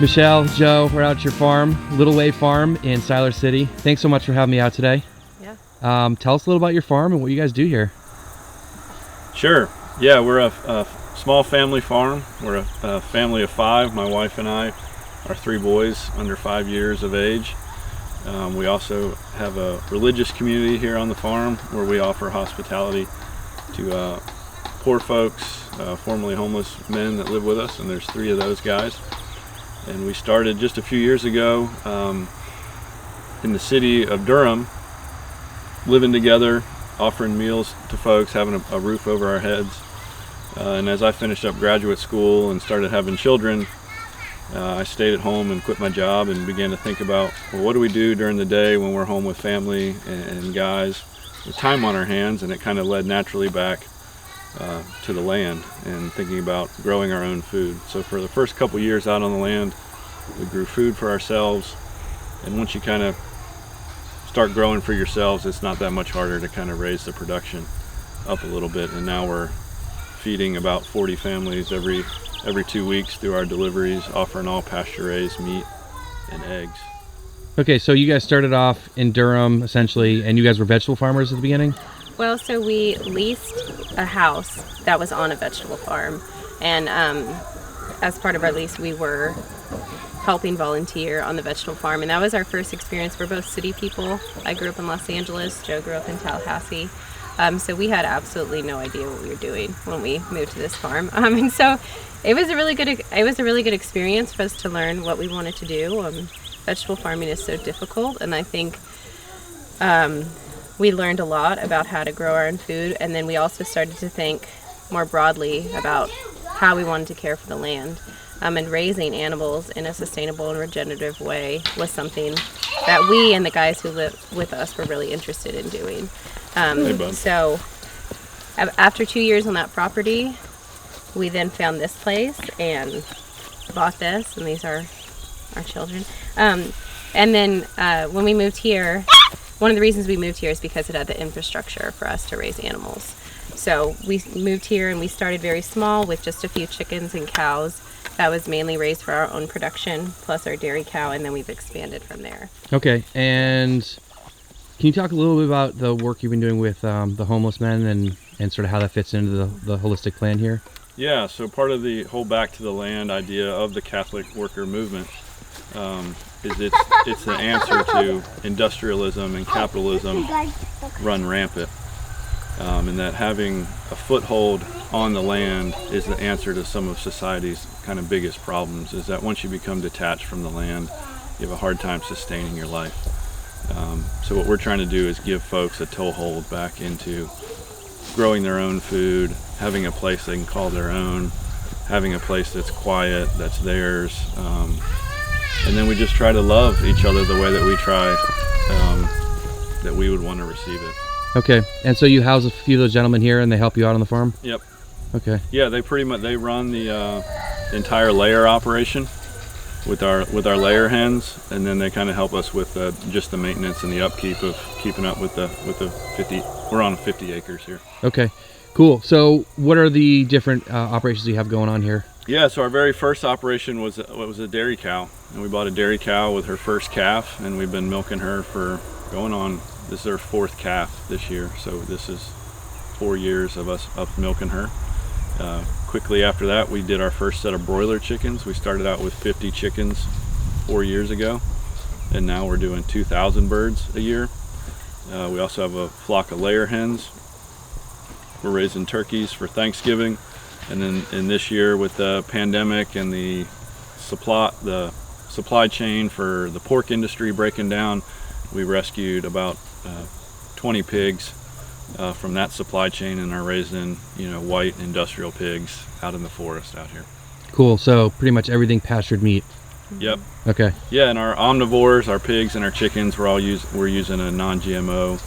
Michelle, Joe, we're out at your farm, Little Way Farm in Siler City. Thanks so much for having me out today. Yeah. Tell us a little about your farm and what you guys do here. Sure. Yeah, we're a small family farm. We're a family of 5, my wife and I, our 3 boys under 5 years of age. We also have a religious community here on the farm where we offer hospitality to poor folks, formerly homeless men that live with us, and there's 3 of those guys. And we started just a few years ago in the city of Durham, living together, offering meals to folks, having a roof over our heads. And as I finished up graduate school and started having children, I stayed at home and quit my job and began to think about, well, what do we do during the day when we're home with family and guys with time on our hands? And it kind of led naturally back to the land and thinking about growing our own food. So for the first couple years out on the land, we grew food for ourselves. And once you kind of start growing for yourselves, it's not that much harder to kind of raise the production up a little bit. And now we're feeding about 40 families every 2 weeks through our deliveries, offering all pasture-raised meat and eggs. Okay, so you guys started off in Durham, essentially, and you guys were vegetable farmers at the beginning? Well, so we leased a house that was on a vegetable farm, and as part of our lease, we were helping volunteer on the vegetable farm, and that was our first experience. We're both city people. I grew up in Los Angeles, Joe grew up in Tallahassee. So we had absolutely no idea what we were doing when we moved to this farm. And so it was a really good experience for us to learn what we wanted to do. Vegetable farming is so difficult, and I think we learned a lot about how to grow our own food, and then we also started to think more broadly about how we wanted to care for the land. And raising animals in a sustainable and regenerative way was something that we and the guys who live with us were really interested in doing. So after 2 years on that property, we then found this place and bought this, and these are our children. And then when we moved here, one of the reasons we moved here is because it had the infrastructure for us to raise animals. So we moved here and we started very small with just a few chickens and cows. That was mainly raised for our own production, plus our dairy cow, and then we've expanded from there. Okay, and can you talk a little bit about the work you've been doing with the homeless men and sort of how that fits into the holistic plan here? Yeah, so part of the whole back to the land idea of the Catholic worker movement is it's the answer to industrialism and capitalism run rampant. And that having a foothold on the land is the answer to some of society's kind of biggest problems, is that once you become detached from the land, you have a hard time sustaining your life. So what we're trying to do is give folks a toehold back into growing their own food, having a place they can call their own, having a place that's quiet, that's theirs. And then we just try to love each other the way that we try, that we would want to receive it. Okay, and so you house a few of those gentlemen here and they help you out on the farm? Yep. Okay. Yeah, they run the entire layer operation with our layer hens, and then they kind of help us with just the maintenance and the upkeep of keeping up with the 50. We're on 50 acres here. Okay, cool. So what are the different operations you have going on here? Yeah, so our very first operation was a dairy cow, and we bought a dairy cow with her first calf, and we've been milking her for going on. This is our 4th calf this year, so this is 4 years of us milking her. Quickly after that, we did our first set of broiler chickens. We started out with 50 chickens 4 years ago, and now we're doing 2,000 birds a year. We also have a flock of layer hens. We're raising turkeys for Thanksgiving, and then in this year with the pandemic and the supply chain for the pork industry breaking down, we rescued about 20 pigs from that supply chain and are raising, white industrial pigs out in the forest out here. Cool. So pretty much everything pastured meat. Yep. Okay. Yeah, and our omnivores, our pigs and our chickens, we're using a non-GMO,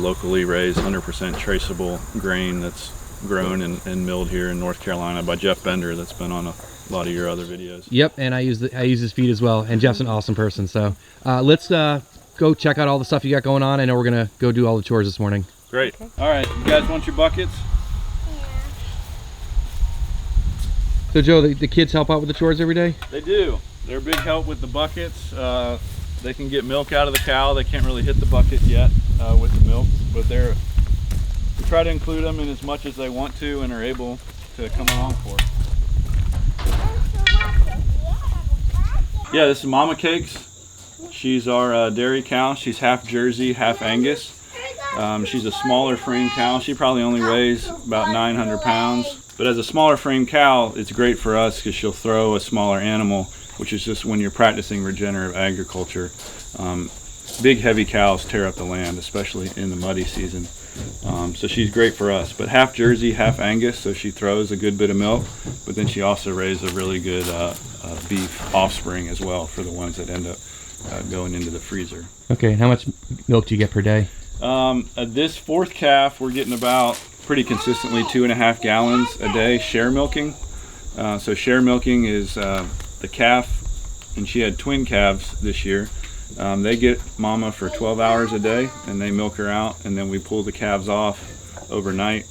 locally raised, 100% traceable grain that's grown and milled here in North Carolina by Jeff Bender. That's been on a lot of your other videos. Yep, and I use his feed as well. And Jeff's an awesome person. So let's go check out all the stuff you got going on. I know we're gonna go do all the chores this morning. Great. Okay. All right, you guys want your buckets? Yeah. So Joe, the kids help out with the chores every day? They do. They're a big help with the buckets. They can get milk out of the cow. They can't really hit the bucket yet with the milk, but we try to include them in as much as they want to and are able to come along for. Yeah, this is Mama Cakes. She's our dairy cow. She's half Jersey, half Angus. She's a smaller frame cow. She probably only weighs about 900 pounds. But as a smaller frame cow, it's great for us because she'll throw a smaller animal, which is just when you're practicing regenerative agriculture. Big heavy cows tear up the land, especially in the muddy season. So she's great for us. But half Jersey, half Angus, so she throws a good bit of milk. But then she also raises a really good beef offspring as well for the ones that end up going into the freezer. Okay, how much milk do you get per day? This fourth calf, we're getting about pretty consistently 2.5 gallons a day share milking. So share milking is the calf, and she had twin calves this year. They get mama for 12 hours a day, and they milk her out, and then we pull the calves off overnight,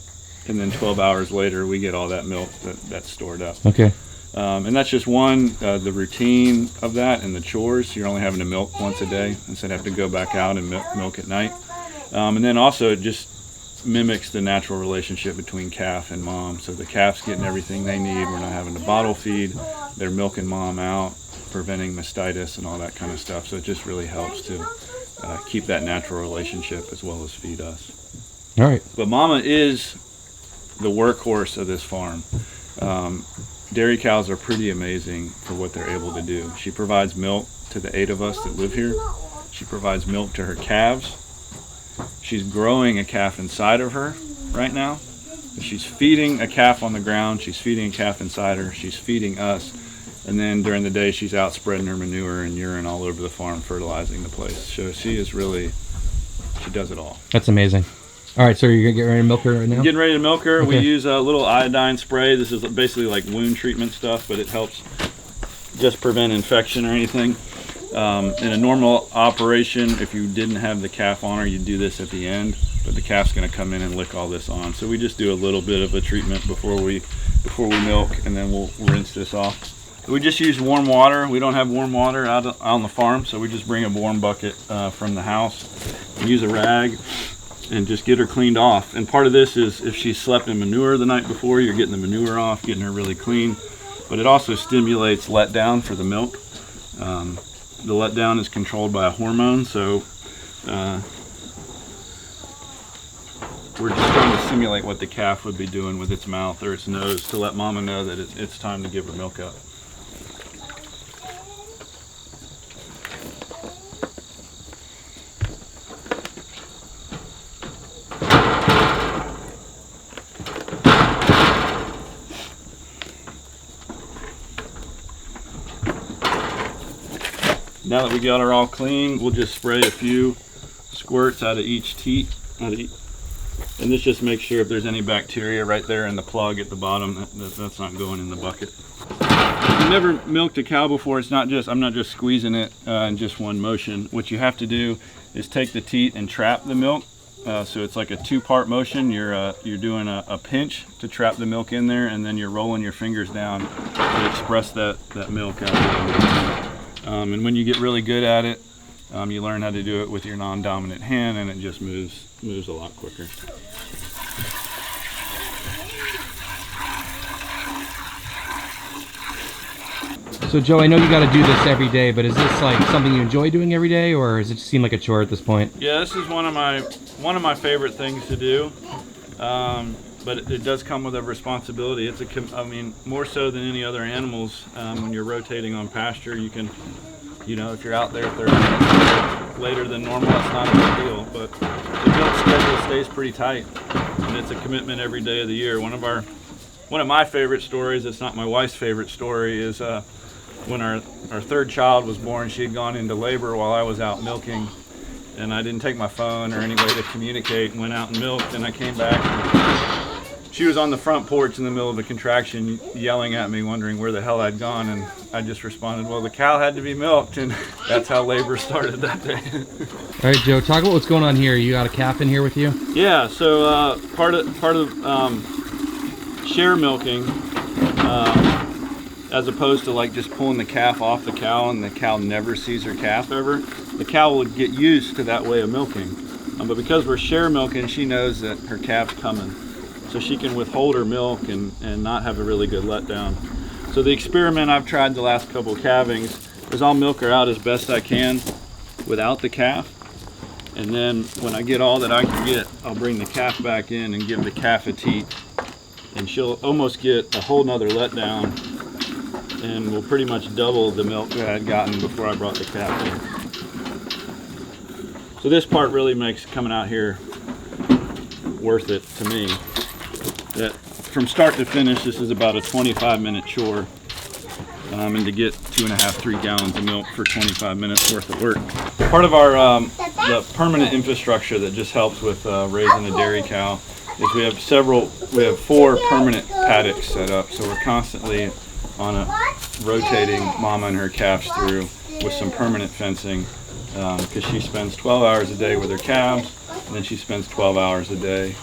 and then 12 hours later we get all that milk that's stored up. Okay. And that's just one, the routine of that and the chores. You're only having to milk once a day instead of having to go back out and milk at night. And then also it just mimics the natural relationship between calf and mom. So the calf's getting everything they need. We're not having to bottle feed. They're milking mom out, preventing mastitis and all that kind of stuff. So it just really helps to keep that natural relationship as well as feed us. All right. But mama is the workhorse of this farm. Dairy cows are pretty amazing for what they're able to do. She provides milk to the 8 of us that live here. She provides milk to her calves. She's growing a calf inside of her right now. She's feeding a calf on the ground. She's feeding a calf inside her. She's feeding us. And then during the day, she's out spreading her manure and urine all over the farm, fertilizing the place. So she does it all. That's amazing. All right, so you're gonna get ready to milk her right now? Getting ready to milk her. Okay. We use a little iodine spray. This is basically like wound treatment stuff, but it helps just prevent infection or anything. In a normal operation, if you didn't have the calf on her, you'd do this at the end, but the calf's gonna come in and lick all this on. So we just do a little bit of a treatment before we milk, and then we'll rinse this off. We just use warm water. We don't have warm water out on the farm, so we just bring a warm bucket from the house, use a rag, and just get her cleaned off. And part of this is if she slept in manure the night before, you're getting the manure off, getting her really clean. But it also stimulates letdown for the milk. The letdown is controlled by a hormone, so we're just trying to simulate what the calf would be doing with its mouth or its nose to let mama know that it's time to give her milk up. Now that we got her all clean, we'll just spray a few squirts out of each teat. And this just makes sure if there's any bacteria right there in the plug at the bottom, that's not going in the bucket. If you've never milked a cow before, I'm not just squeezing it in just one motion. What you have to do is take the teat and trap the milk. So it's like a 2-part motion. You're doing a pinch to trap the milk in there, and then you're rolling your fingers down to express that milk out of the and when you get really good at it, you learn how to do it with your non-dominant hand, and it just moves a lot quicker. So Joe, I know you got to do this every day, but is this like something you enjoy doing every day, or does it just seem like a chore at this point? Yeah, this is one of my favorite things to do. But it does come with a responsibility. More so than any other animals, when you're rotating on pasture, you can, if you're out there 30 minutes later than normal, that's not a big deal. But the milk schedule stays pretty tight, and it's a commitment every day of the year. One of my favorite stories, it's not my wife's favorite story, is when our third child was born. She had gone into labor while I was out milking, and I didn't take my phone or any way to communicate, and went out and milked, and I came back and she was on the front porch in the middle of a contraction yelling at me, wondering where the hell I'd gone, and I just responded, well, the cow had to be milked, and that's how labor started that day. All right, Joe, talk about what's going on here. You got a calf in here with you? Yeah, so part of share milking, as opposed to like just pulling the calf off the cow and the cow never sees her calf ever. The cow will get used to that way of milking. But because we're share milking, she knows that her calf's coming. So she can withhold her milk and not have a really good letdown. So the experiment I've tried the last couple of calvings is I'll milk her out as best I can without the calf. And then when I get all that I can get, I'll bring the calf back in and give the calf a teat. And she'll almost get a whole nother letdown and will pretty much double the milk that I had gotten before I brought the calf in. So this part really makes coming out here worth it to me. That from start to finish, this is about a 25-minute chore. And to get 2.5–3 gallons of milk for 25 minutes worth of work. Part of our the permanent infrastructure that just helps with raising a dairy cow is we have 4 permanent paddocks set up. So we're constantly on a rotating mama and her calves through with some permanent fencing because she spends 12 hours a day with her calves, and then she spends 12 hours a day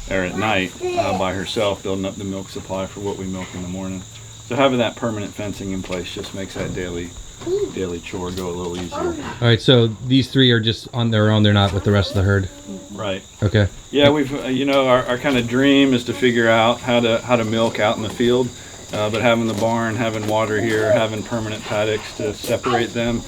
or at night by herself building up the milk supply for what we milk in the morning. So having that permanent fencing in place just makes that daily chore go a little easier. All right, so these 3 are just on their own. They're not with the rest of the herd. Right. Okay. Yeah, we've our kind of dream is to figure out how to milk out in the field, but having the barn, having water here, having permanent paddocks to separate them.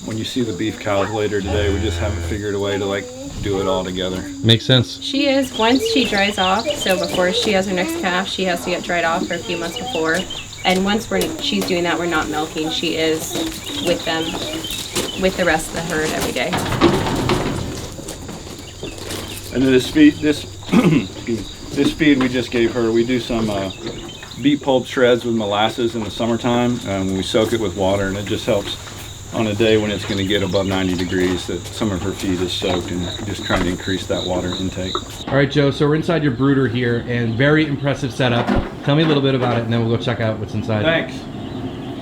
When you see the beef cows later today, we just haven't figured a way to do it all together. Makes sense. She is, once she dries off, so before she has her next calf, she has to get dried off for a few months before. And once she's doing that, we're not milking. She is with them, with the rest of the herd every day. And then this feed we just gave her, we do some beet pulp shreds with molasses in the summertime, and we soak it with water, and it just helps on a day when it's going to get above 90 degrees that some of her feed is soaked, and just trying to increase that water intake. All right, Joe, so we're inside your brooder here, and very impressive setup. Tell me a little bit about it, and then we'll go check out what's inside. Thanks.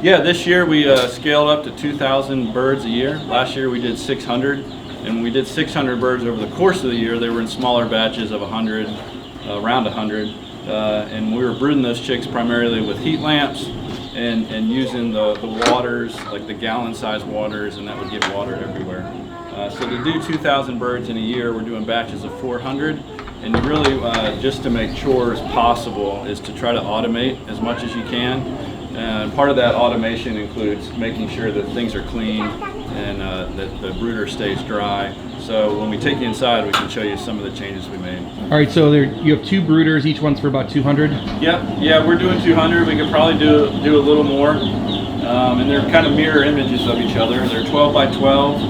Yeah, this year we scaled up to 2,000 birds a year. Last year we did 600, and we did 600 birds over the course of the year. They were in smaller batches of 100, around 100, and we were brooding those chicks primarily with heat lamps and using the waters, like the gallon-sized waters, and that would give water everywhere. So to do 2,000 birds in a year, we're doing batches of 400, and really just to make chores possible is to try to automate as much as you can. And part of that automation includes making sure that things are clean and that the brooder stays dry. So when we take you inside, we can show you some of the changes we made. All right, so you have 2 brooders, each one's for about 200? Yeah, we're doing 200. We could probably do a little more. And they're kind of mirror images of each other. They're 12 by 12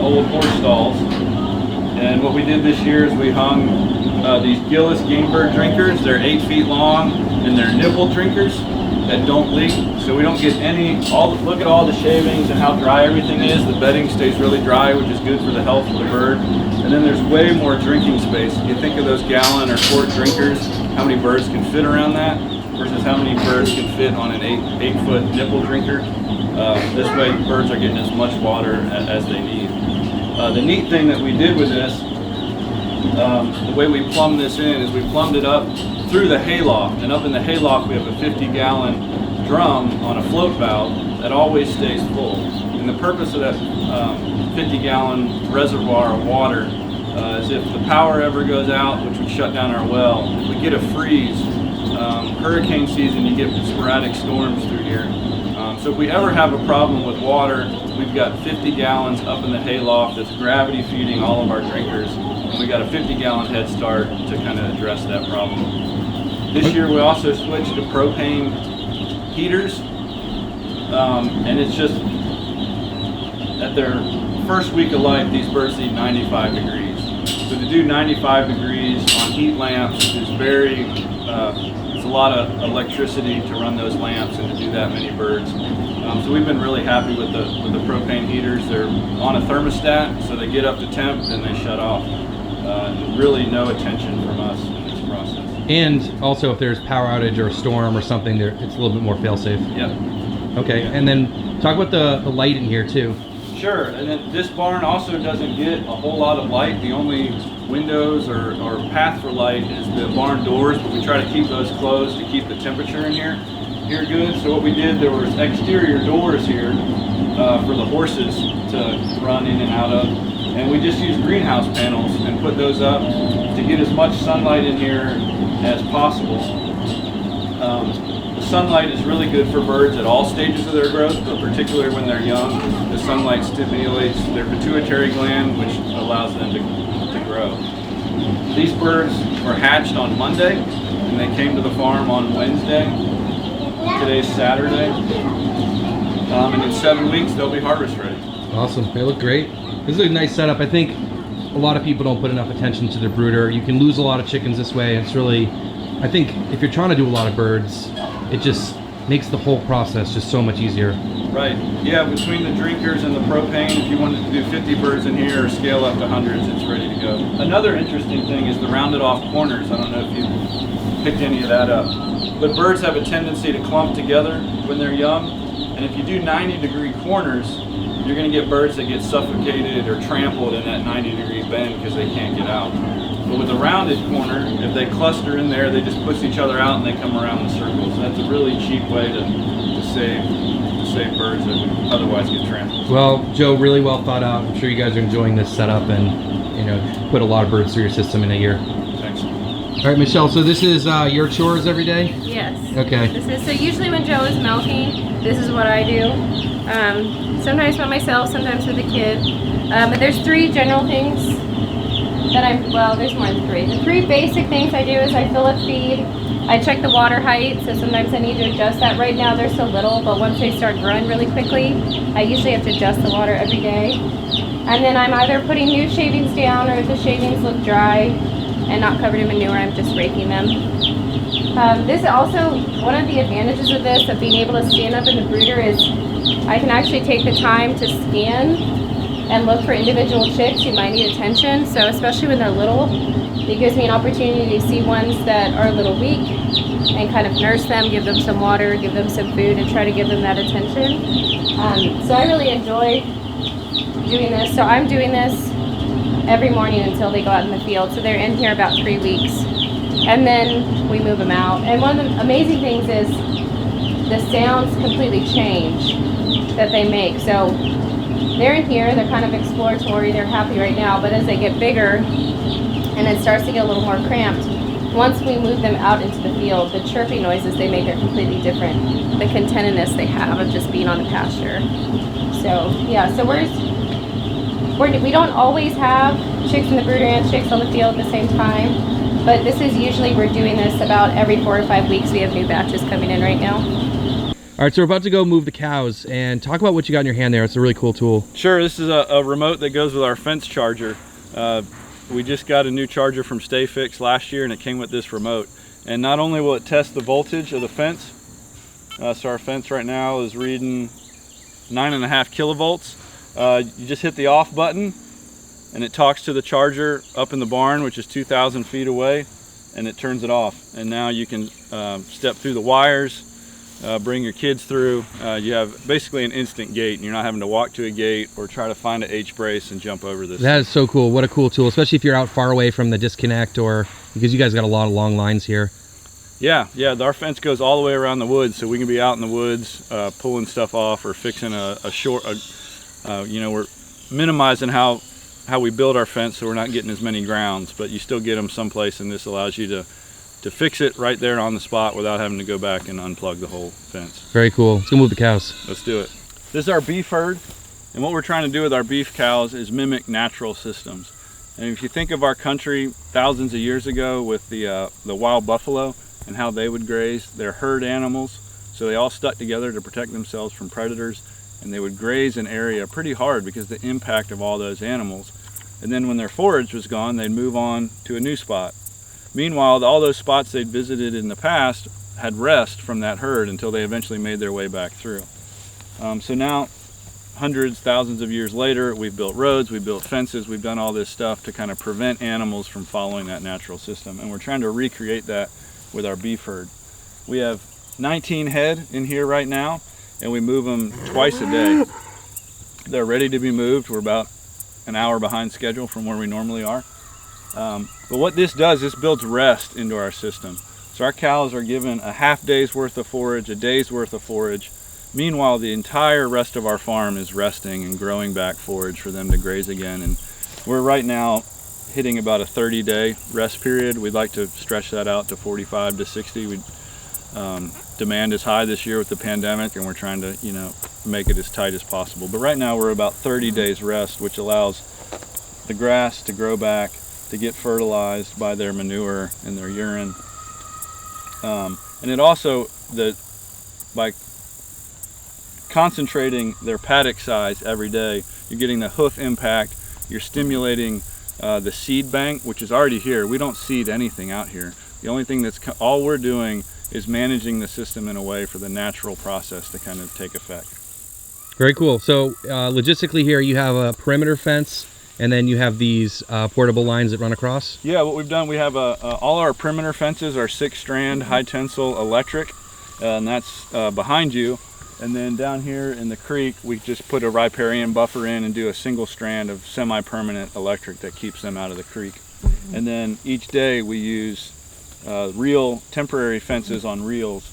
old horse stalls. And what we did this year is we hung these Gillis game bird drinkers. They're 8 feet long, and they're nipple drinkers that don't leak, so we don't get look at all the shavings and how dry everything is. The bedding stays really dry, which is good for the health of the bird. And then there's way more drinking space. If you think of those gallon or quart drinkers, how many birds can fit around that versus how many birds can fit on an 8-foot nipple drinker. This way birds are getting as much water as they need. The neat thing that we did with this, the way we plumbed this in is we plumbed it up through the hayloft, and up in the hayloft we have a 50-gallon drum on a float valve that always stays full. And the purpose of that 50-gallon reservoir of water is if the power ever goes out, which would shut down our well, if we get a freeze, hurricane season, you get sporadic storms through here. So if we ever have a problem with water, we've got 50 gallons up in the hayloft that's gravity feeding all of our drinkers, and we got a 50-gallon head start to kind of address that problem. This year we also switched to propane heaters, and it's just at their first week of life, these birds need 95 degrees. So to do 95 degrees on heat lamps is it's a lot of electricity to run those lamps and to do that many birds. So we've been really happy with the propane heaters. They're on a thermostat, so they get up to temp and they shut off. Really no attention from us in this process. And also if there's power outage or a storm or something, it's a little bit more fail-safe. Yep. Okay, yeah. And then talk about the light in here too. Sure, and then this barn also doesn't get a whole lot of light. The only windows or path for light is the barn doors, but we try to keep those closed to keep the temperature in here. here good. So what we did, there was exterior doors here for the horses to run in and out of. And we just used greenhouse panels and put those up to get as much sunlight in here as possible. The sunlight is really good for birds at all stages of their growth, but particularly when they're young. The sunlight stimulates their pituitary gland, which allows them to grow. These birds were hatched on Monday, and they came to the farm on Wednesday. Today's Saturday. And in 7 weeks, they'll be harvest ready. Awesome. They look great. This is a nice setup. I think a lot of people don't put enough attention to their brooder. You can lose a lot of chickens this way. It's really, I think if you're trying to do a lot of birds, it just makes the whole process just so much easier. Right. Yeah, between the drinkers and the propane, if you wanted to do 50 birds in here or scale up to hundreds, it's ready to go. Another interesting thing is the rounded off corners. I don't know if you picked any of that up. But birds have a tendency to clump together when they're young. And if you do 90-degree corners, you're going to get birds that get suffocated or trampled in that 90-degree bend because they can't get out. But with a rounded corner, if they cluster in there, they just push each other out and they come around in circles. So that's a really cheap way to save birds that would otherwise get trampled. Well, Joe, really well thought out. I'm sure you guys are enjoying this setup and, you know, put a lot of birds through your system in a year. Thanks. All right, Michelle, so this is your chores every day? Yes. Okay. So usually when Joe is milking, this is what I do. Sometimes by myself, sometimes with a kid. But there's three general things that there's more than three. The three basic things I do is I fill up feed, I check the water height, so sometimes I need to adjust that. Right now they're so little, but once they start growing really quickly, I usually have to adjust the water every day. And then I'm either putting new shavings down, or if the shavings look dry and not covered in manure, I'm just raking them. This is also one of the advantages of this, of being able to stand up in the brooder, is I can actually take the time to scan and look for individual chicks who might need attention. So especially when they're little, it gives me an opportunity to see ones that are a little weak and kind of nurse them, give them some water, give them some food, and try to give them that attention. So I really enjoy doing this. So I'm doing this every morning until they go out in the field. So they're in here about 3 weeks. And then we move them out. And one of the amazing things is the sounds completely change that they make. So they're in here, they're kind of exploratory, they're happy right now, but as they get bigger and it starts to get a little more cramped, once we move them out into the field, the chirping noises they make are completely different. The contentedness they have of just being on the pasture. So yeah, so we don't always have chicks in the brooder and chicks on the field at the same time, but this is usually, we're doing this about every 4 or 5 weeks. We have new batches coming in right now. All right, so we're about to go move the cows, and talk about what you got in your hand there. It's a really cool tool. Sure, this is a remote that goes with our fence charger. We just got a new charger from Stay Fix last year, and it came with this remote. And not only will it test the voltage of the fence, so our fence right now is reading 9.5 kilovolts. You just hit the off button, and it talks to the charger up in the barn, which is 2,000 feet away, and it turns it off. And now you can step through the wires, bring your kids through. You have basically an instant gate, and you're not having to walk to a gate or try to find an H-brace and jump over this. That is so cool. What a cool tool, especially if you're out far away from the disconnect, or because you guys got a lot of long lines here. Yeah, our fence goes all the way around the woods, so we can be out in the woods pulling stuff off or fixing we're minimizing how we build our fence, so we're not getting as many grounds, but you still get them someplace, and this allows you to fix it right there on the spot without having to go back and unplug the whole fence. Very cool. Let's go move the cows. Let's do it. This is our beef herd, and what we're trying to do with our beef cows is mimic natural systems. And if you think of our country thousands of years ago with the wild buffalo and how they would graze, they're herd animals, so they all stuck together to protect themselves from predators, and they would graze an area pretty hard because of the impact of all those animals. And then when their forage was gone, they'd move on to a new spot. Meanwhile, all those spots they'd visited in the past had rest from that herd until they eventually made their way back through. So now, hundreds, thousands of years later, we've built roads, we've built fences, we've done all this stuff to kind of prevent animals from following that natural system. And we're trying to recreate that with our beef herd. We have 19 head in here right now, and we move them twice a day. They're ready to be moved. We're about an hour behind schedule from where we normally are. But what this does, this builds rest into our system. So our cows are given a half day's worth of forage, a day's worth of forage. Meanwhile, the entire rest of our farm is resting and growing back forage for them to graze again. And we're right now hitting about a 30-day rest period. We'd like to stretch that out to 45 to 60. Demand is high this year with the pandemic, and we're trying to, make it as tight as possible. But right now we're about 30 days rest, which allows the grass to grow back, to get fertilized by their manure and their urine. And it also, by concentrating their paddock size every day, you're getting the hoof impact, you're stimulating the seed bank, which is already here. We don't seed anything out here. The only thing all we're doing is managing the system in a way for the natural process to kind of take effect. Very cool. So logistically here you have a perimeter fence, and then you have these portable lines that run across? Yeah, what we've done, we have all our perimeter fences are 6-strand high tensile electric, and that's behind you. And then down here in the creek, we just put a riparian buffer in and do a single strand of semi-permanent electric that keeps them out of the creek. And then each day we use real temporary fences on reels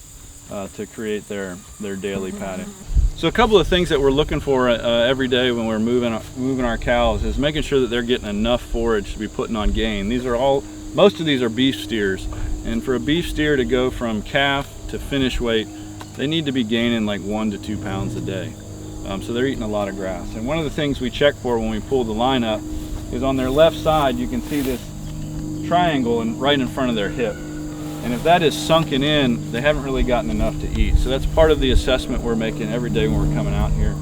to create their daily paddock. So a couple of things that we're looking for every day when we're moving our cows is making sure that they're getting enough forage to be putting on gain. Most of these are beef steers, and for a beef steer to go from calf to finish weight, they need to be gaining like 1 to 2 pounds a day. So they're eating a lot of grass. And one of the things we check for when we pull the line up is on their left side, you can see this triangle right in front of their hip. And if that is sunken in, they haven't really gotten enough to eat. So that's part of the assessment we're making every day when we're coming out here.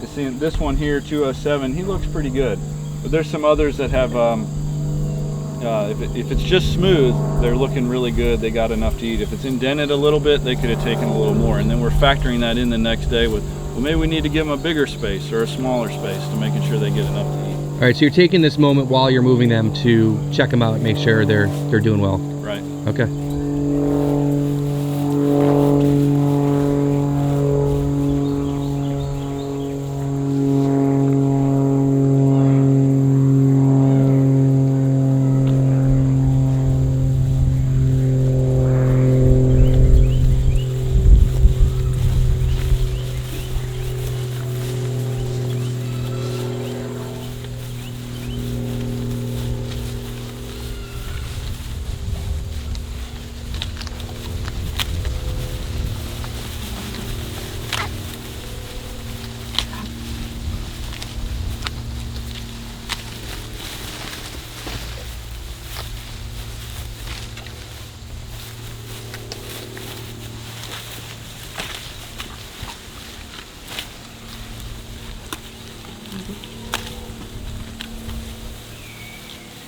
You see this one here, 207, he looks pretty good. But there's some others that have, if it's just smooth, they're looking really good, they got enough to eat. If it's indented a little bit, they could have taken a little more. And then we're factoring that in the next day with, well, maybe we need to give them a bigger space or a smaller space to making sure they get enough to eat. All right, so you're taking this moment while you're moving them to check them out and make sure they're doing well. Right. Okay.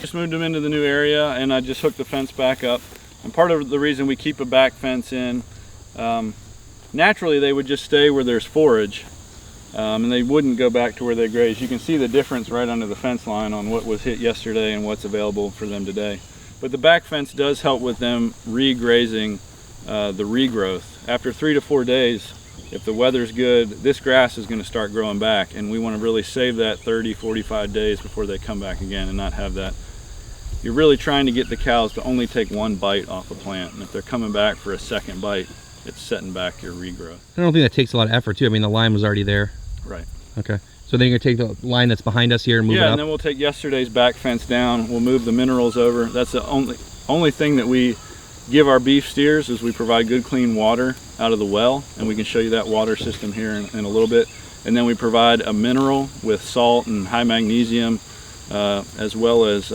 Just moved them into the new area, and I just hooked the fence back up. And part of the reason we keep a back fence in, naturally they would just stay where there's forage, and they wouldn't go back to where they graze. You can see the difference right under the fence line on what was hit yesterday and what's available for them today. But the back fence does help with them regrazing the regrowth. After 3 to 4 days, if the weather's good, this grass is going to start growing back, and we want to really save that 30, 45 days before they come back again and not have that. You're really trying to get the cows to only take 1 bite off a plant, and if they're coming back for a second bite, it's setting back your regrowth. I don't think that takes a lot of effort too. I mean, the line was already there. Right. Okay. So then you're going to take the line that's behind us here and move it up? Yeah, and then we'll take yesterday's back fence down. We'll move the minerals over. That's the only thing that we give our beef steers is we provide good clean water out of the well, and we can show you that water system here in a little bit. And then we provide a mineral with salt and high magnesium, as well as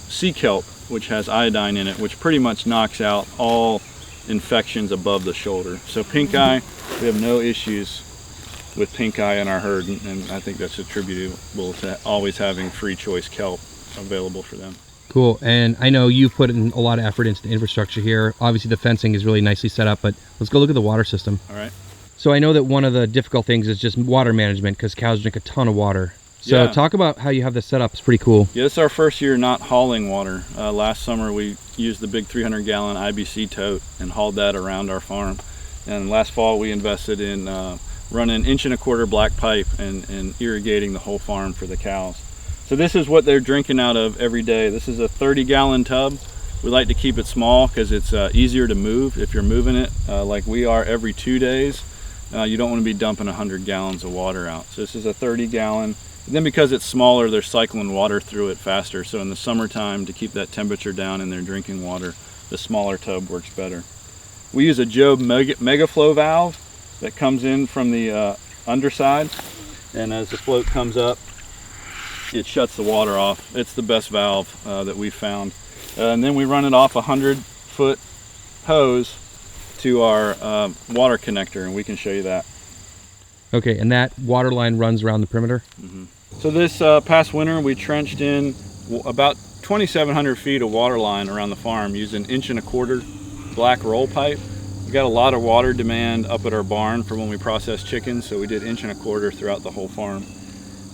sea kelp, which has iodine in it, which pretty much knocks out all infections above the shoulder. So pink eye, we have no issues with pink eye in our herd, and I think that's attributable to always having free choice kelp available for them. Cool. And I know you've put in a lot of effort into the infrastructure here. Obviously the fencing is really nicely set up, but let's go look at the water system. All right. So I know that one of the difficult things is just water management, because cows drink a ton of water. So yeah. Talk about how you have this set up. It's pretty cool. Yeah, this is our first year not hauling water. Last summer we used the big 300-gallon IBC tote and hauled that around our farm. And last fall we invested in running 1.25 inch black pipe and irrigating the whole farm for the cows. So this is what they're drinking out of every day. This is a 30-gallon tub. We like to keep it small because it's easier to move. If you're moving it like we are every 2 days, you don't want to be dumping 100 gallons of water out. So this is a 30 gallon. And then because it's smaller, they're cycling water through it faster. So in the summertime, to keep that temperature down in their drinking water, the smaller tub works better. We use a Job mega flow valve that comes in from the underside, and as the float comes up, it shuts the water off. It's the best valve that we've found. And then we run it off a 100-foot hose to our water connector, and we can show you that. Okay, and that water line runs around the perimeter? Mm-hmm. So this past winter, we trenched in about 2,700 feet of water line around the farm using 1.25 inch black roll pipe. We got a lot of water demand up at our barn for when we process chickens, so we did 1.25 inch throughout the whole farm.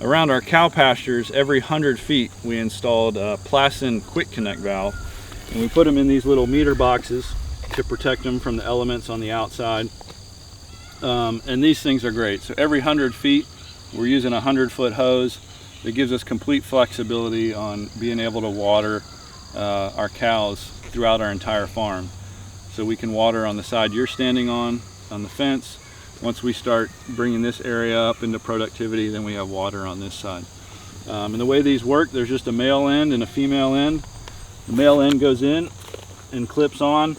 Around our cow pastures, every 100 feet, we installed a Plasson quick connect valve, and we put them in these little meter boxes to protect them from the elements on the outside. And these things are great. So every 100 feet, we're using a 100-foot hose that gives us complete flexibility on being able to water our cows throughout our entire farm. So we can water on the side you're standing on the fence. Once we start bringing this area up into productivity, then we have water on this side. And the way these work, there's just a male end and a female end. The male end goes in and clips on,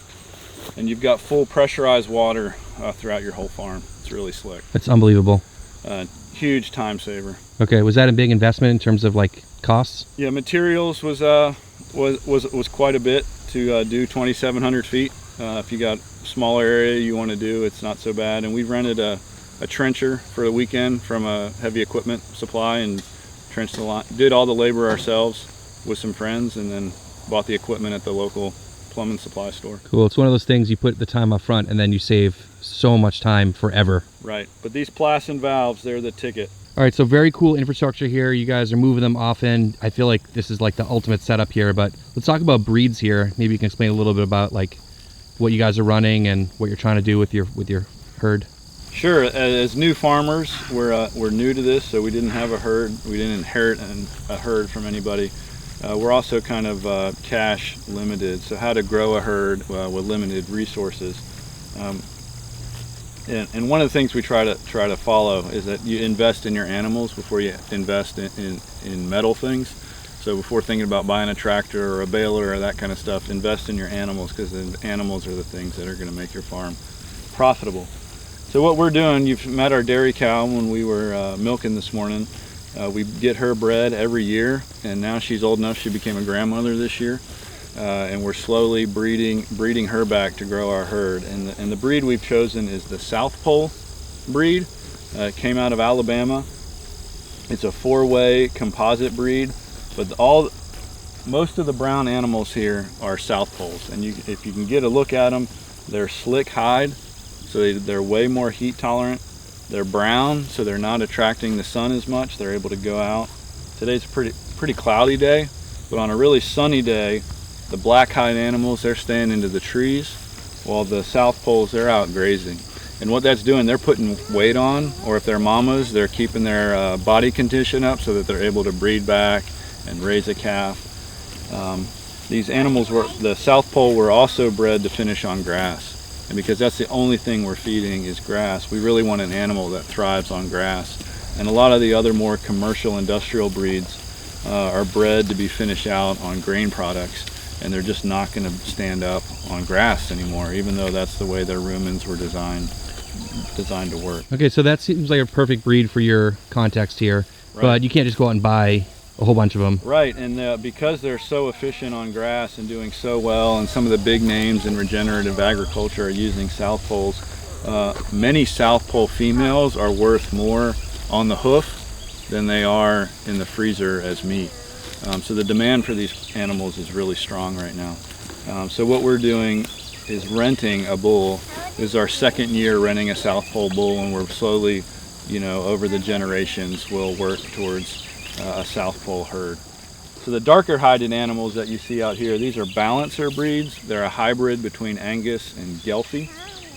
and you've got full pressurized water throughout your whole farm. It's really slick. That's unbelievable. Huge time saver. Okay, was that a big investment in terms of like costs? Yeah, materials was quite a bit to do 2,700 feet. If you got a smaller area you want to do, it's not so bad. And we rented a trencher for the weekend from a heavy equipment supply and trenched the line. Did all the labor ourselves with some friends, and then bought the equipment at the local plumbing supply store. Cool. It's one of those things you put the time up front and then you save so much time forever. Right. But these Plasson valves, they're the ticket. All right, so very cool infrastructure here. You guys are moving them often. I feel like this is like the ultimate setup here, but let's talk about breeds here. Maybe you can explain a little bit about like what you guys are running and what you're trying to do with your herd. Sure. As new farmers, we're new to this, so we didn't have a herd. We didn't inherit a herd from anybody. We're also kind of cash limited, so how to grow a herd with limited resources. And one of the things we try to follow is that you invest in your animals before you invest in metal things. So before thinking about buying a tractor or a baler or that kind of stuff, invest in your animals, because the animals are the things that are going to make your farm profitable. So what we're doing, you've met our dairy cow when we were milking this morning. We get her bred every year, and now she's old enough, she became a grandmother this year. And we're slowly breeding her back to grow our herd. And the breed we've chosen is the South Pole breed. It came out of Alabama. It's a 4-way composite breed, but most of the brown animals here are South Poles. And if you can get a look at them, they're slick hide, so they're way more heat tolerant. They're brown, so they're not attracting the sun as much. They're able to go out. Today's a pretty cloudy day, but on a really sunny day, the black hide animals, they're staying into the trees, while the South Poles, they're out grazing. And what that's doing, they're putting weight on, or if they're mamas, they're keeping their body condition up so that they're able to breed back and raise a calf. These animals, the South Pole, were also bred to finish on grass. And because that's the only thing we're feeding is grass, we really want an animal that thrives on grass. And a lot of the other more commercial industrial breeds are bred to be finished out on grain products, and they're just not going to stand up on grass anymore, even though that's the way their rumens were designed to work. Okay, so that seems like a perfect breed for your context here, right. But you can't just go out and buy a whole bunch of them. Right, and because they're so efficient on grass and doing so well, and some of the big names in regenerative agriculture are using South Poles, many South Pole females are worth more on the hoof than they are in the freezer as meat. So the demand for these animals is really strong right now. So what we're doing is renting a bull. This is our second year renting a South Pole bull, and we're slowly, over the generations, we'll work towards a South Pole herd. So the darker hided animals that you see out here, these are balancer breeds. They're a hybrid between Angus and Gelfie.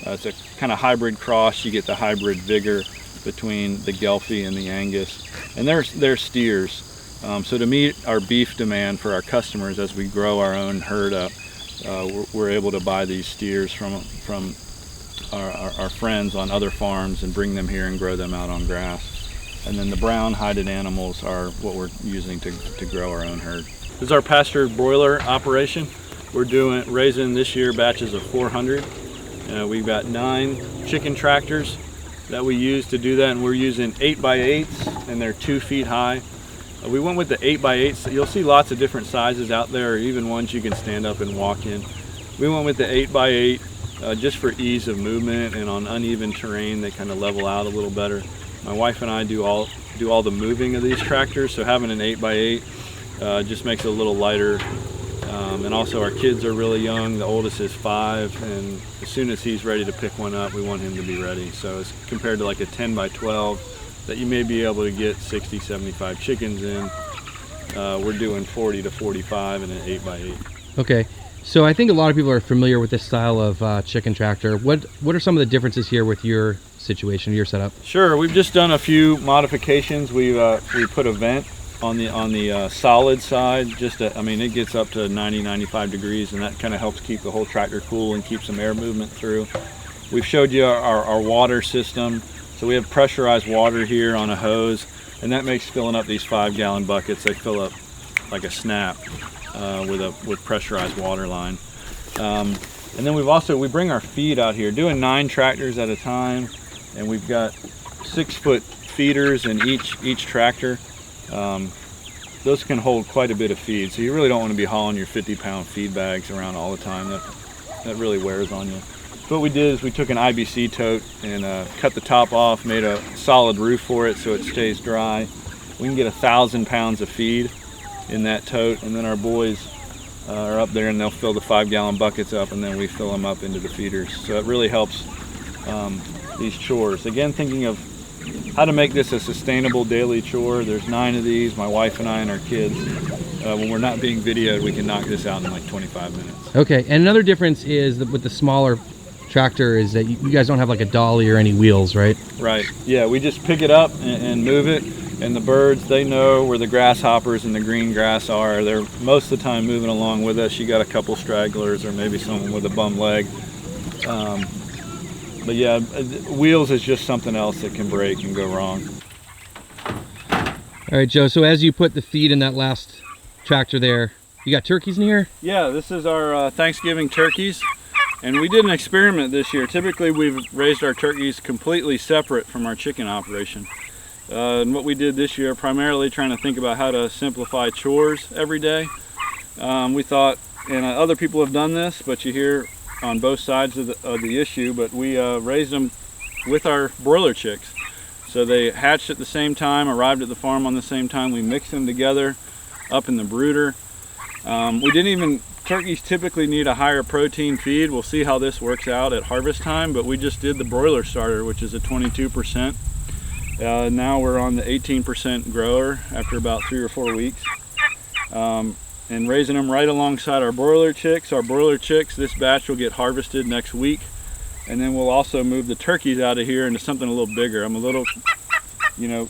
It's a kind of hybrid cross. You get the hybrid vigor between the Gelfie and the Angus. And they're steers. So to meet our beef demand for our customers as we grow our own herd up, we're able to buy these steers from our friends on other farms and bring them here and grow them out on grass. And then the brown hided animals are what we're using to grow our own herd. This is our Pasture Broiler operation. We're raising this year batches of 400. We've got 9 chicken tractors that we use to do that, and we're using 8x8s, and they're 2 feet high. We went with the 8x8s. You'll see lots of different sizes out there, or even ones you can stand up and walk in. We went with the 8x8 just for ease of movement, and on uneven terrain they kind of level out a little better. My wife and I do all the moving of these tractors, so having an 8x8 just makes it a little lighter. And also our kids are really young. The oldest is 5, and as soon as he's ready to pick one up, we want him to be ready. So it's compared to like a 10x12 that you may be able to get 60, 75 chickens in. We're doing 40 to 45 in an 8x8. Okay, so I think a lot of people are familiar with this style of chicken tractor. What are some of the differences here with your situation, your setup? Sure, we've just done a few modifications. We put a vent on the solid side. I mean, it gets up to 90, 95 degrees, and that kind of helps keep the whole tractor cool and keep some air movement through. We've showed you our water system. So we have pressurized water here on a hose, and that makes filling up these 5-gallon buckets. They fill up like a snap with pressurized water line. And then we bring our feed out here, doing 9 tractors at a time, and we've got 6-foot feeders in each tractor. Those can hold quite a bit of feed, so you really don't want to be hauling your 50-pound feed bags around all the time. That really wears on you. So what we did is we took an IBC tote and cut the top off, made a solid roof for it so it stays dry. We can get 1,000 pounds of feed in that tote, and then our boys are up there and they'll fill the 5-gallon buckets up, and then we fill them up into the feeders. So it really helps these chores. Again, thinking of how to make this a sustainable daily chore. There's 9 of these, my wife and I and our kids. When we're not being videoed, we can knock this out in like 25 minutes. Okay, and another difference is that with the smaller tractor is that you guys don't have like a dolly or any wheels, right? Right, yeah, we just pick it up and move it, and the birds, they know where the grasshoppers and the green grass are. They're most of the time moving along with us. You got a couple stragglers or maybe someone with a bum leg. But yeah, wheels is just something else that can break and go wrong. All right, Joe, so as you put the feed in that last tractor there, you got turkeys in here? Yeah, this is our Thanksgiving turkeys. And we did an experiment this year. Typically we've raised our turkeys completely separate from our chicken operation. And what we did this year, primarily trying to think about how to simplify chores every day. We thought, and other people have done this, but you hear on both sides of the issue, but we raised them with our broiler chicks. So they hatched at the same time, arrived at the farm on the same time. We mixed them together up in the brooder. Turkeys typically need a higher protein feed. We'll see how this works out at harvest time, but we just did the broiler starter, which is a 22%. Now we're on the 18% grower after about 3 or 4 weeks. And raising them right alongside our broiler chicks. Our broiler chicks, this batch will get harvested next week. And then we'll also move the turkeys out of here into something a little bigger. I'm a little, don't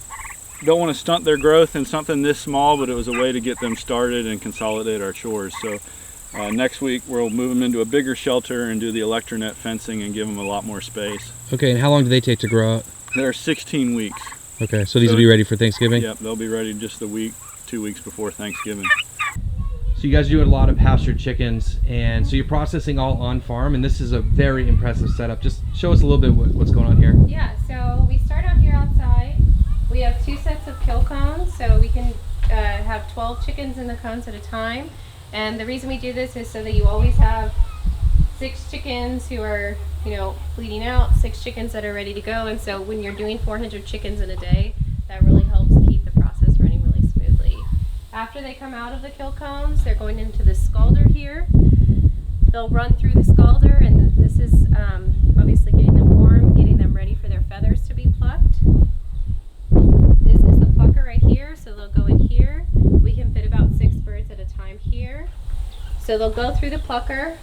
want to stunt their growth in something this small, but it was a way to get them started and consolidate our chores. So next week we'll move them into a bigger shelter and do the electronet fencing and give them a lot more space. Okay, and how long do they take to grow up? They're 16 weeks. Okay, so these will be ready for Thanksgiving? Yep, they'll be ready just a week, 2 weeks before Thanksgiving. So you guys do a lot of pastured chickens, and so you're processing all on farm, and this is a very impressive setup. Just show us a little bit what's going on here. Yeah, so we start out here outside. We have 2 sets of kill cones, so we can have 12 chickens in the cones at a time. And the reason we do this is so that you always have 6 chickens who are, bleeding out, 6 chickens that are ready to go. And so when you're doing 400 chickens in a day, that really helps keep the process running really smoothly. After they come out of the kill cones, they're going into the scalder here. They'll run through the scalder, and this is obviously getting them warm, getting them ready for their feathers to be plucked. This is the plucker right here, so they'll go in here. We can fit about 6 birds at a time here. So they'll go through the plucker.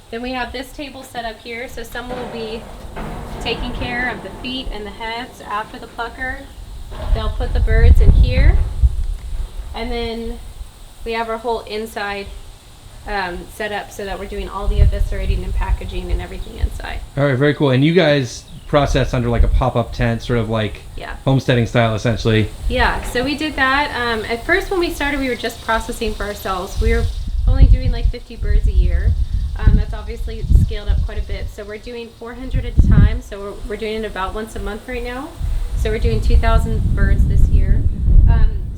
Then we have this table set up here, so someone will be taking care of the feet and the heads after the plucker. They'll put the birds in here. And then we have our whole inside set up so that we're doing all the eviscerating and packaging and everything inside. All right, very cool. And you guys process under like a pop-up tent, sort of like homesteading style, essentially. Yeah, so we did that. At first when we started, we were just processing for ourselves. We were only doing like 50 birds a year. That's obviously scaled up quite a bit. So we're doing 400 at a time. So we're doing it about once a month right now. So we're doing 2,000 birds this year.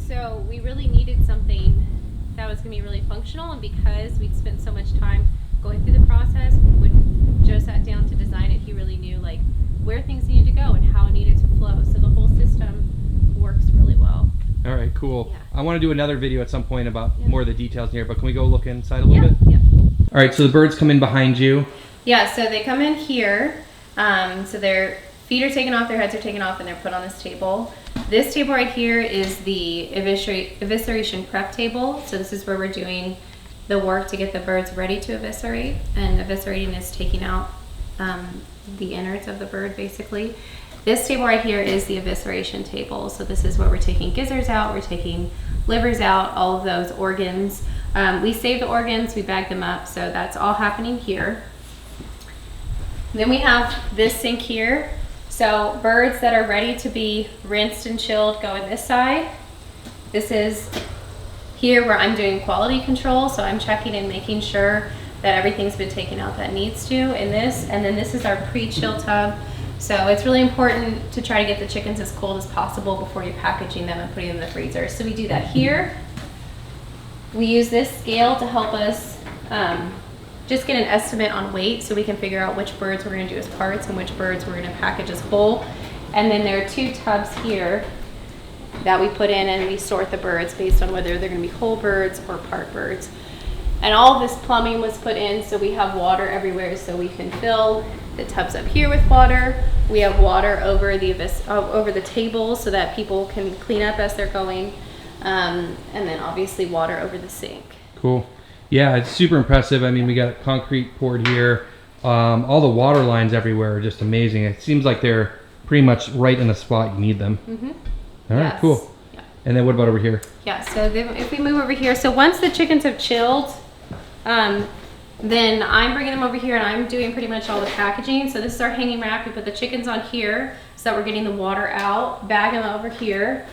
So we really needed something that was going to be really functional, and because we'd spent so much time going through the process, when Joe sat down to design it, he really knew like where things needed to go and how it needed to flow. So the whole system works really well. All right, cool. Yeah. I want to do another video at some point about more of the details in here, but can we go look inside a little bit? Yeah. All right, so the birds come in behind you. Yeah, so they come in here. So their feet are taken off, their heads are taken off, and they're put on this table. This table right here is the evisceration prep table. So this is where we're doing the work to get the birds ready to eviscerate. And eviscerating is taking out the innards of the bird, basically. This table right here is the evisceration table. So this is where we're taking gizzards out, we're taking livers out, all of those organs. We save the organs, we bag them up, so that's all happening here. Then we have this sink here. So birds that are ready to be rinsed and chilled go in this side. This is here where I'm doing quality control, so I'm checking and making sure that everything's been taken out that needs to in this. And then this is our pre-chill tub. So it's really important to try to get the chickens as cold as possible before you're packaging them and putting them in the freezer. So we do that here. We use this scale to help us just get an estimate on weight so we can figure out which birds we're going to do as parts and which birds we're going to package as whole. And then there are 2 tubs here that we put in, and we sort the birds based on whether they're going to be whole birds or part birds. And all of this plumbing was put in so we have water everywhere, so we can fill the tubs up here with water. We have water over the table so that people can clean up as they're going. And then obviously water over the sink. Cool. Yeah, it's super impressive. I mean, we got concrete poured here. All the water lines everywhere are just amazing. It seems like they're pretty much right in the spot you need them. Mm-hmm. All right, cool. Yeah. And then what about over here? Yeah, so then if we move over here, so once the chickens have chilled, then I'm bringing them over here and I'm doing pretty much all the packaging. So this is our hanging rack. We put the chickens on here so that we're getting the water out, bag them over here.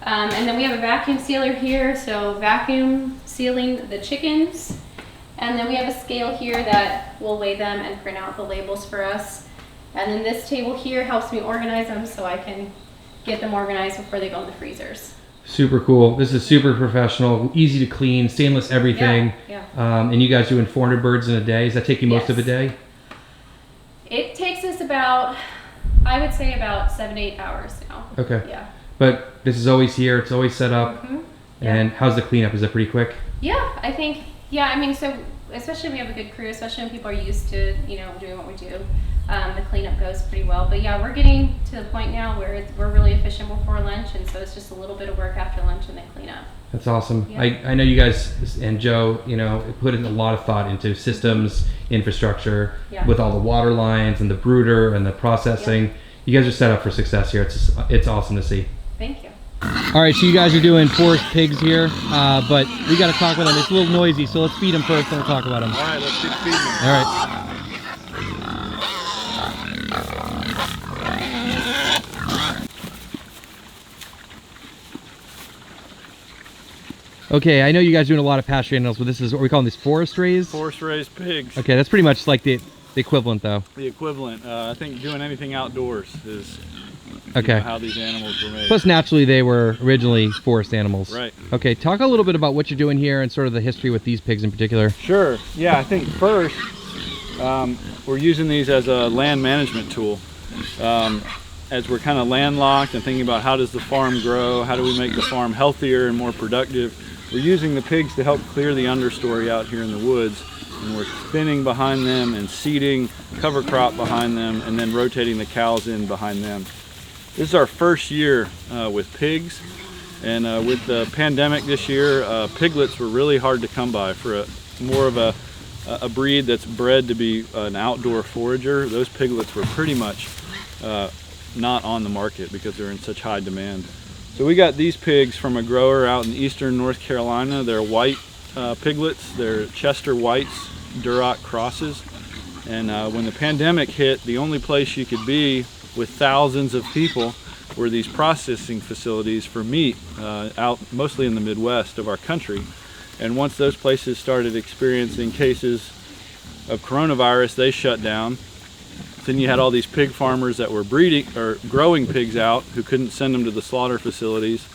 And then we have a vacuum sealer here, so vacuum sealing the chickens. And then we have a scale here that will weigh them and print out the labels for us. And then this table here helps me organize them so I can get them organized before they go in the freezers. Super cool. This is super professional, easy to clean, stainless everything. Yeah. And you guys doing 400 birds in a day? Does that take you most of a day? It takes us about, I would say about 7 to 8 hours now. Okay. Yeah. But this is always here, it's always set up. Mm-hmm. Yeah. And how's the cleanup? Is it pretty quick? Yeah, I think, I mean, so especially we have a good crew, especially when people are used to, doing what we do. The cleanup goes pretty well. But yeah, we're getting to the point now where we're really efficient before lunch, and so it's just a little bit of work after lunch and then clean up. That's awesome. Yeah. I know you guys and Joe, put in a lot of thought into systems, infrastructure, with all the water lines and the brooder and the processing. Yeah. You guys are set up for success here. It's awesome to see. Thank you. All right, so you guys are doing forest pigs here, but we got to talk with them. It's a little noisy, so let's feed them first, then we'll talk about them. All right, let's keep feeding them. All right. Okay, I know you guys are doing a lot of pasture animals, but this is what we call these forest raised? Forest raised pigs. Okay, that's pretty much like the equivalent though. The equivalent. I think doing anything outdoors is how these animals were made. Plus naturally they were originally forest animals. Right. Okay, talk a little bit about what you're doing here and sort of the history with these pigs in particular. Sure. Yeah, I think first we're using these as a land management tool. As we're kind of landlocked and thinking about how does the farm grow, how do we make the farm healthier and more productive, we're using the pigs to help clear the understory out here in the woods, and we're spinning behind them and seeding cover crop behind them and then rotating the cows in behind them. This is our first year with pigs, and with the pandemic this year, piglets were really hard to come by. For more of a breed that's bred to be an outdoor forager, those piglets were pretty much not on the market because they're in such high demand. So we got these pigs from a grower out in eastern North Carolina. They're white piglets. They're Chester Whites Duroc crosses. And when the pandemic hit, the only place you could be with thousands of people were these processing facilities for meat out mostly in the Midwest of our country. And once those places started experiencing cases of coronavirus, they shut down. Then you had all these pig farmers that were breeding or growing pigs out who couldn't send them to the slaughter facilities.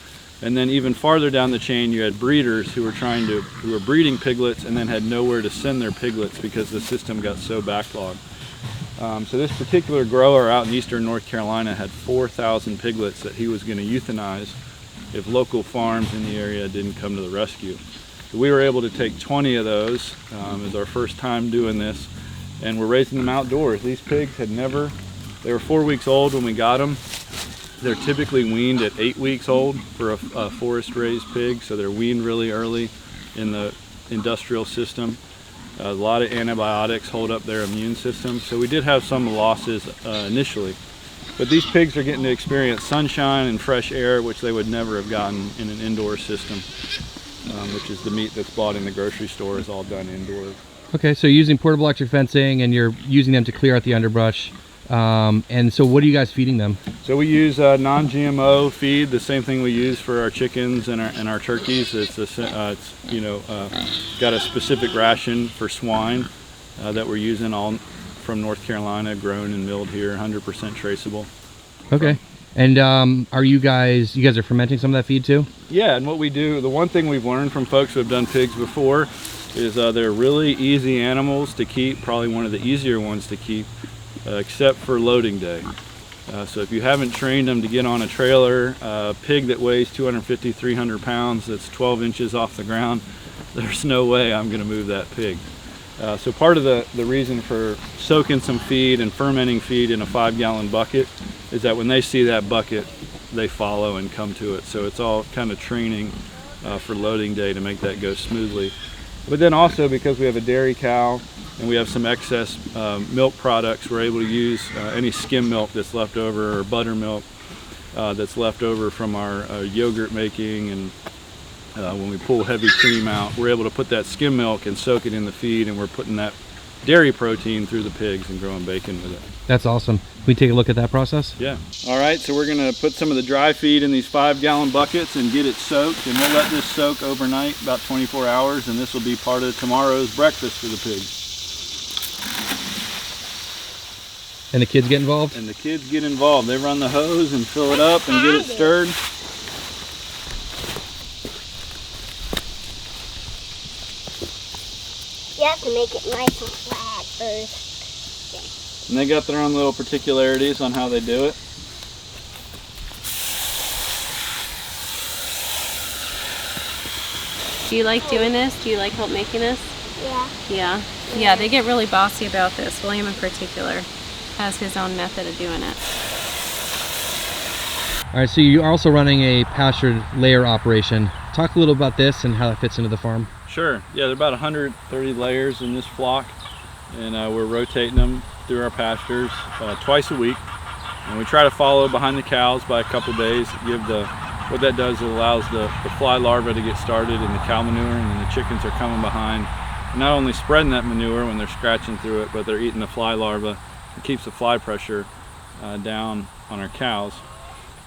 And then even farther down the chain, you had breeders who were breeding piglets and then had nowhere to send their piglets because the system got so backlogged. So this particular grower out in eastern North Carolina had 4,000 piglets that he was going to euthanize if local farms in the area didn't come to the rescue. So we were able to take 20 of those. It was our first time doing this, and we're raising them outdoors. These pigs they were 4 weeks old when we got them. They're typically weaned at 8 weeks old for a forest raised pig, so they're weaned really early in the industrial system. A lot of antibiotics hold up their immune system, so we did have some losses initially. But these pigs are getting to experience sunshine and fresh air, which they would never have gotten in an indoor system, which is the meat that's bought in the grocery store is all done indoors. Okay, so you're using portable electric fencing and you're using them to clear out the underbrush. And so what are you guys feeding them? So we use non-GMO feed, the same thing we use for our chickens and our turkeys. It's got a specific ration for swine that we're using, all from North Carolina, grown and milled here, 100% traceable. Okay. And are you guys are fermenting some of that feed too? Yeah, and what we do, the one thing we've learned from folks who have done pigs before is they're really easy animals to keep, probably one of the easier ones to keep. Except for loading day. So if you haven't trained them to get on a trailer, a pig that weighs 250, 300 pounds, that's 12 inches off the ground, there's no way I'm going to move that pig. So part of the reason for soaking some feed and fermenting feed in a 5-gallon bucket is that when they see that bucket, they follow and come to it. So it's all kind of training for loading day to make that go smoothly. But then also because we have a dairy cow, and we have some excess milk products, we're able to use any skim milk that's left over or buttermilk that's left over from our yogurt making, and when we pull heavy cream out, we're able to put that skim milk and soak it in the feed, and we're putting that dairy protein through the pigs and growing bacon with it. That's awesome. Can we take a look at that process? Yeah. All right, so we're gonna put some of the dry feed in these 5-gallon buckets and get it soaked, and we'll let this soak overnight, about 24 hours, and this will be part of tomorrow's breakfast for the pigs. And the kids get involved? And the kids get involved. They run the hose and fill it up and get it stirred. You have to make it nice and flat first. And they got their own little particularities on how they do it. Do you like doing this? Do you like help making this? Yeah. Yeah, they get really bossy about this. William in particular has his own method of doing it. All right, so you're also running a pastured layer operation. Talk a little about this and how that fits into the farm. Sure. Yeah, there are about 130 layers in this flock, and we're rotating them through our pastures twice a week. And we try to follow behind the cows by a couple days. What that does, it allows the fly larvae to get started in the cow manure, and then the chickens are coming behind, and not only spreading that manure when they're scratching through it, but they're eating the fly larvae. It keeps the fly pressure down on our cows.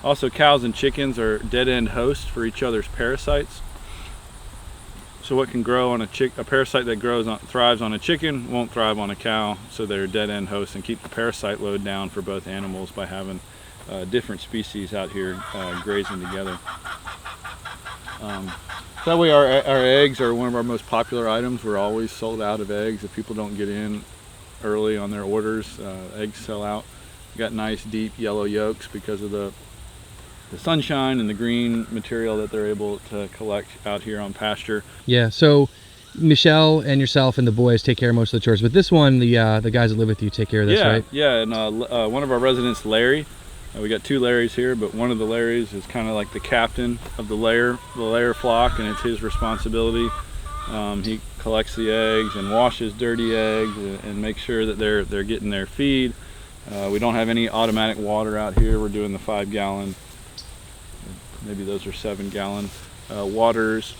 Also, cows and chickens are dead-end hosts for each other's parasites. So what can grow on a parasite that thrives on a chicken won't thrive on a cow, so they're dead-end hosts and keep the parasite load down for both animals by having different species out here grazing together. So that way our eggs are one of our most popular items. We're always sold out of eggs. If people don't get in early on their orders, eggs sell out. We've got nice deep yellow yolks because of the sunshine and the green material that they're able to collect out here on pasture. Yeah, so Michelle and yourself and the boys take care of most of the chores, but this one, the guys that live with you take care of this, right? Yeah, and one of our residents, Larry, we got 2 Larrys here, but one of the Larrys is kind of like the captain of the layer flock, and it's his responsibility. He collects the eggs and washes dirty eggs and makes sure that they're getting their feed. We don't have any automatic water out here. We're doing the 5-gallon, maybe those are 7-gallon waters.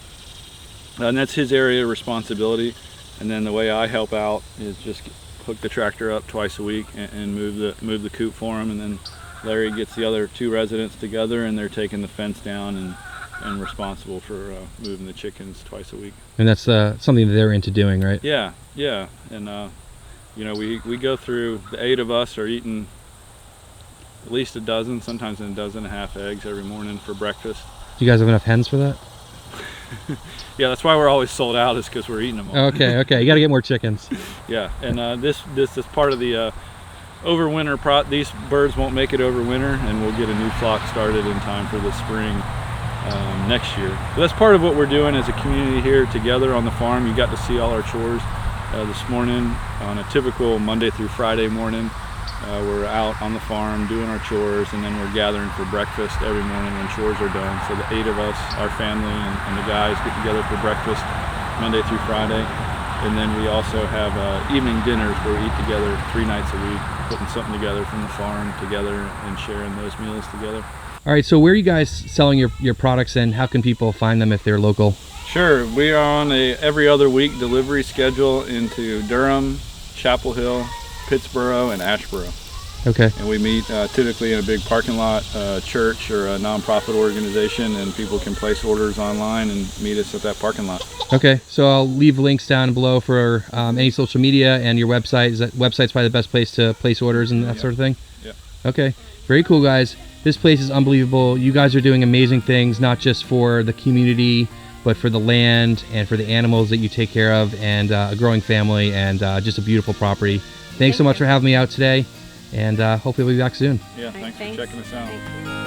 And that's his area of responsibility. And then the way I help out is just hook the tractor up twice a week and move the coop for him. And then Larry gets the other 2 residents together, and they're taking the fence down and responsible for moving the chickens twice a week. And that's something that they're into doing, right? Yeah. And you know, we go through, the 8 of us are eating at least a dozen, sometimes a dozen and a half eggs every morning for breakfast. Do you guys have enough hens for that? Yeah, that's why we're always sold out, is because we're eating them all. Okay, you got to get more chickens. Yeah, and this is part of the overwinter. These birds won't make it over winter, and we'll get a new flock started in time for the spring next year. But that's part of what we're doing as a community here together on the farm. You got to see all our chores this morning on a typical Monday through Friday morning. We're out on the farm doing our chores, and then we're gathering for breakfast every morning when chores are done. So the 8 of us, our family and the guys, get together for breakfast Monday through Friday. And then we also have evening dinners where we eat together 3 nights a week, putting something together from the farm together and sharing those meals together. All right, so where are you guys selling your products, and how can people find them if they're local? Sure, we are on a every other week delivery schedule into Durham, Chapel Hill, Pittsboro, and Asheboro. Okay. And we meet typically in a big parking lot, church or a nonprofit organization, and people can place orders online and meet us at that parking lot. Okay, so I'll leave links down below for any social media and your website. Is that website's probably the best place to place orders and that sort of thing? Yeah. Okay, very cool, guys. This place is unbelievable. You guys are doing amazing things, not just for the community, but for the land and for the animals that you take care of, and a growing family, and just a beautiful property. Thanks so much for having me out today, and hopefully we'll be back soon. Yeah, thanks for checking us out.